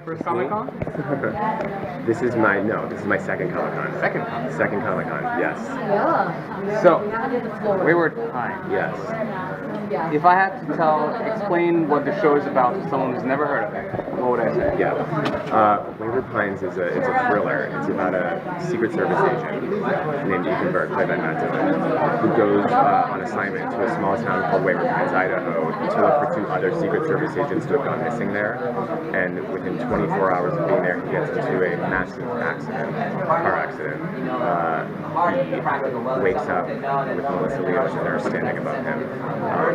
First Comic-Con? This is my second Comic-Con. Second Comic-Con, yes. Yeah. So, Wayward Pines. Yes. If I had to explain what the show is about to someone who's never heard of it, what would I say? Yeah. Wayward Pines is it's a thriller. It's about a Secret Service agent named Ethan Burke, played by Matt Dillon, who goes on assignment to a small town called Wayward Pines, Idaho, to look for two other Secret Service agents who have gone missing there. And within 24 hours of being there, he gets into a massive car accident. He wakes up with Melissa Leo and they're standing above him.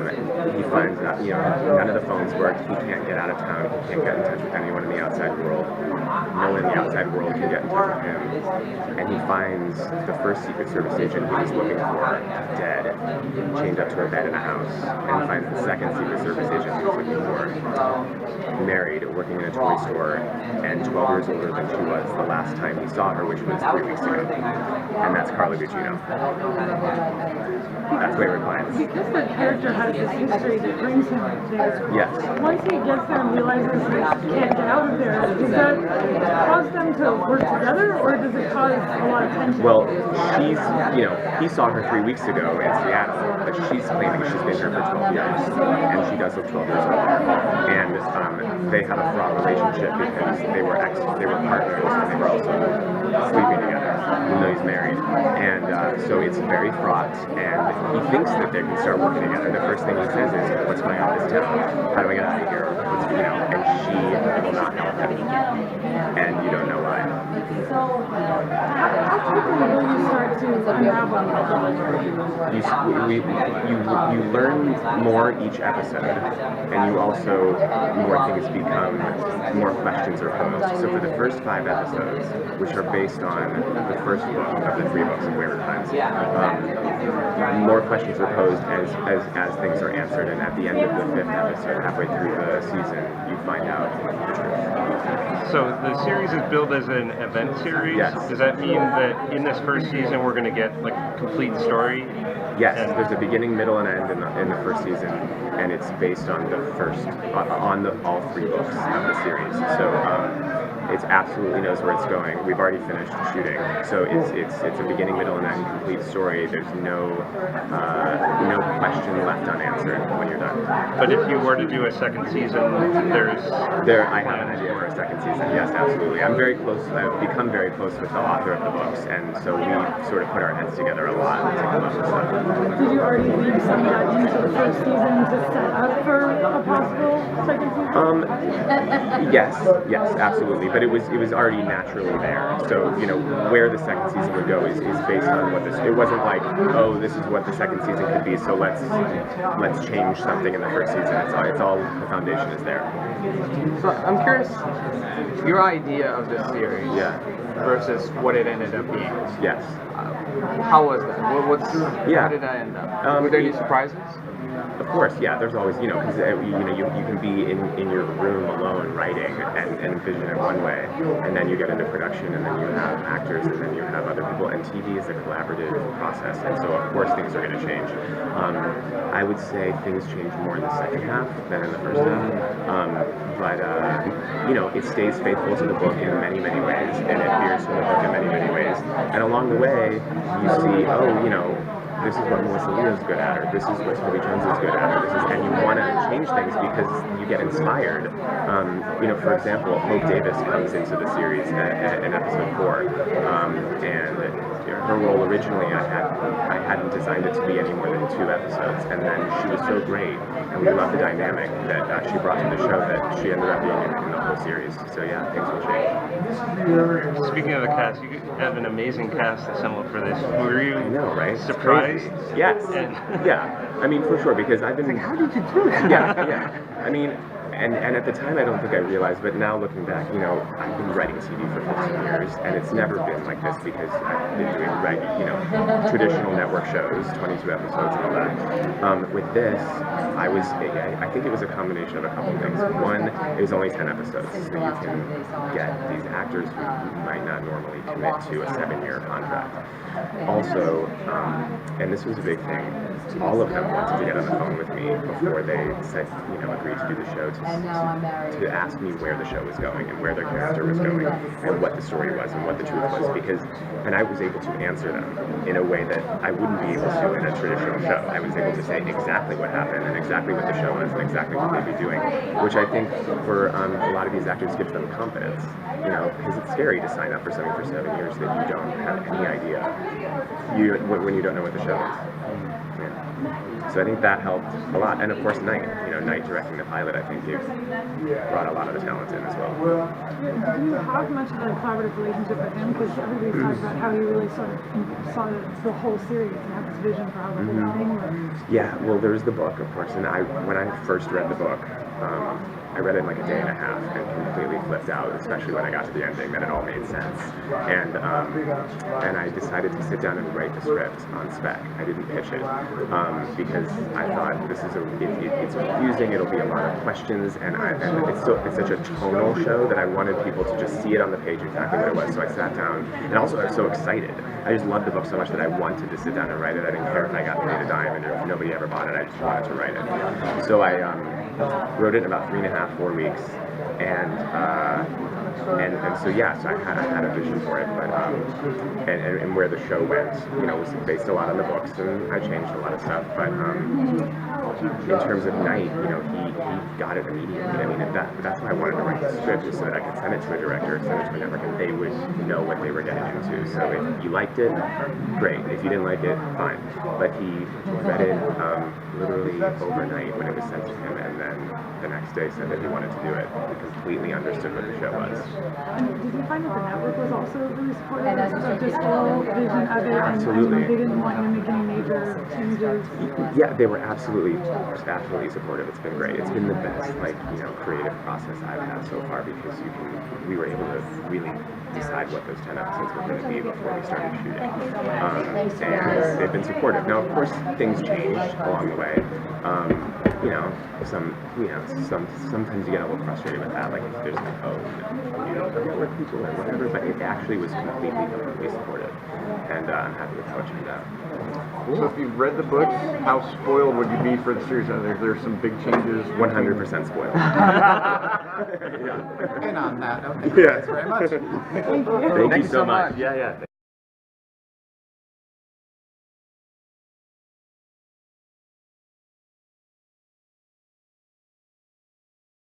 He finds that none of the phones work. He can't get out of town. He can't get in touch with anyone in the outside world. No one in the outside world can get in touch with him. And he finds the first Secret Service agent he was looking for dead, chained up to a bed in a house. And he finds the second Secret Service agent he was looking for married, working in a toy store, and 12 years older than she was the last time he saw her, which was 3 weeks ago. And that's Carla Gugino. That's Wayward Pines. Because the character has this history that brings him there. Yes. Once he gets there and realizes he can't get out of there, does that cause them to work together, or does it cause a lot of tension? Well, he saw her 3 weeks ago in Seattle, but she's claiming she's been here for 12 years, and she does look 12 years older. And they have a fraught relationship because they were partners, and they were also sleeping together, even though he's married. And so it's very fraught, and he thinks that they can start working together. The first thing he says is, "What's my out of this town? How do I get out of here?" And she will not help him, and you don't know why. How quickly will you start to unravel? You learn more each episode, and you also more things become, more questions are posed. So for the first 5 episodes, which are based on the first book of the 3 books of Wayward Pines, more questions are posed as things are answered, and at the end of the 5th episode, halfway through the season, you find out the truth. So the series is billed as an event series? Yes. Does that mean that in this first season we're going to get like a complete story? Yes, there's a beginning, middle, and end in the first season, and it's based on all 3 books of the series. So it absolutely knows where it's going. We've already finished shooting, so it's a beginning, middle, and end complete story. There's no question left unanswered when you're done. But if you were to do a second season, I have an idea for a second season. Yes, absolutely. I'm very close. I've become very close with the author of the books, and so we sort of put our heads together a lot to come up with stuff. Did you already weave some of that into the first season to set up for a possible second season? Yes, absolutely. But it was already naturally there. So where the second season would go is based on what this. It wasn't like, oh, this is what the second season could be, so let's change something in the first season. It's all the foundation is there. So I'm curious, your idea of this series versus what it ended up being. Yes. How was that? How did that end up? Were there any surprises? Of course, yeah. There's always, because you can be in your room alone writing and envision it one way, and then you get into production, and then you have actors, and then you have other people. And TV is a collaborative process, and so of course things are going to change. I would say things change more in the second half than in the first half. But it stays faithful to the book in many, many ways, and it veers from the book in many, many ways. And along the way, you see, this is what Melissa Leo's good at, or this is what Toby Jones is good at, or and you want to change things because you get inspired. For example, Hope Davis comes into the series in episode 4, and her role originally I hadn't designed it to be any more than 2 episodes, and then she was so great, and we loved the dynamic that she brought to the show that she ended up being in the whole series. So yeah, things will change. Speaking of the cast, you have an amazing cast assembled for this. Were you surprised? Yes. Yeah. I mean, for sure, because I've been. How did you do that? Yeah. I mean, and at the time I don't think I realized, but now looking back, I've been writing TV for 15 years, and it's never been like this because I've been doing traditional network shows, 22 episodes and all that. With this, I think it was a combination of a couple things. One, it was only 10 episodes, so you can get these actors who might not normally commit to a 7-year contract. Also, and this was a big thing, all of them wanted to get on the phone with me before they said, agreed to do the show to ask me where the show was going and where their character was going and what the story was and what the truth was, and I was able to answer them in a way that I wouldn't be able to in a traditional show. I was able to say exactly what happened and exactly what the show was and exactly what they'd be doing, which I think for a lot of these actors gives them confidence, because it's scary to sign up for something for 7 years that you don't have any idea when you don't know what the show is. Yeah. So I think that helped a lot, and of course Knight, Knight directing the pilot, I think brought a lot of the talent in as well. Do you have much of a collaborative relationship with him? Because everybody's talked about how he really sort of saw the whole series and had this vision for how the whole thing worked. Yeah, well, there's the book, of course, and when I first read the book, I read it in like a day and a half and completely flipped out, especially when I got to the ending, that it all made sense. And I decided to sit down and write the script on spec. I didn't pitch it because I thought this is it's confusing. It'll be a lot of questions, and it's such a tonal show that I wanted people to just see it on the page exactly what it was. So I sat down, and also I was so excited. I just loved the book so much that I wanted to sit down and write it. I didn't care if I got paid a dime, and if nobody ever bought it. I just wanted to write it. So I wrote it in about 3.5-4 weeks, and so yeah, so I had a vision for it, but and where the show went, was based a lot on the books, and I changed a lot of stuff, but in terms of Knight, he got it immediately. I mean, that's why I wanted to write the script, is so that I could send it to a director, send it to a network, and they would know what they were getting into. So if you liked it, great. If you didn't like it, fine. But he read it literally overnight when it was sent to him, and then the next day said that he wanted to do it. He completely understood what the show was. Did you find that the network was also really supportive of this whole vision of it? Absolutely. And they didn't want you to make any major changes? Yeah, they were absolutely supportive. It's been great. It's been the best, creative process I've had so far, because we were able to really decide what those 10 episodes were going to be before we started shooting. And they've been supportive. Now, of course, things changed along the way. Sometimes you get a little frustrated with that, like if there's like, network people and whatever, but it actually was completely supportive, and I'm happy with how it turned out. So if you've read the books, how spoiled would you be for the series? There's some big changes. 100% spoiled. And on that note, thank you guys very much. Thank you so much. Yeah.